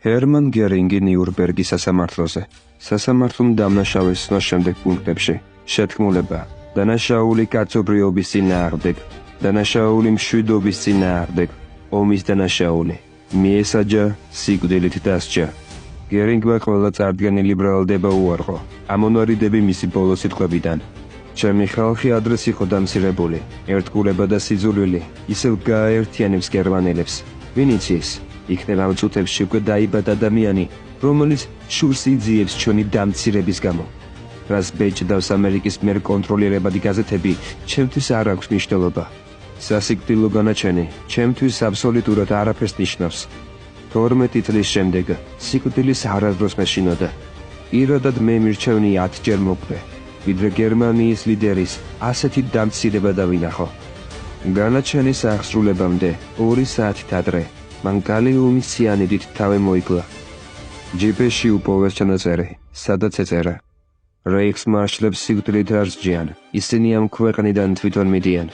ჰერმან გერინგი ნიურნბერგის სასამართლოზე. სასამართლომ დამნაშავეს ცნოს შემდეგ პუნქტებში შეთქმულება დანაშაული კაცობრიობის წინააღმდეგ, დანაშაული მშვიდობის წინააღმდეგ, ომის დანაშაული, მიესაჯა, სიკვდილით დასჯა. გერინგმა ყველა წარდგენილი ბრალდება უარყო. ამონვარიდები მისი ბოლო სიტყვებიდან. ჩემი ხალხი ადრეს იყო დამცირებული, ერთგულება და სიძულვილი ისევ გააერთიანებს გერმანელებს. ვინ იცის, იქნება ამ წუთებში უკვე დაიბადა ადამიანი, რომელიც შურს იძიებს ჩვენი დამცირების გამო. რას ბეჭდავს ამერიკის მიერ კონტროლირებადი გაზეთები, ჩემთვის არ აქვს მნიშვნელობა. სასიკვდილო განაჩენი ჩემთვის აბსოლუტურად არაფერს ნიშნავს. 12 წლის შემდეგ სიკვდილის არასდროს მეშინოდა. პირადად მე მირჩევნი 10 ჯერ მოკვდე, ვიდრე გერმანიის ლიდერის ასეთი დამცირება დავინახო. განაჩენის აღსრულებამდე 2 საათით ადრე მან გალიუმის ციანიდით თავი მოიკლა. ჯიპეში უპოვეს ჩანაწერი, სადაც ეწერა: რეიხსმარშლებს სიკვდილით არ სჯიან, ისინი ამ ქვეყნიდან თვითონ მიდიან.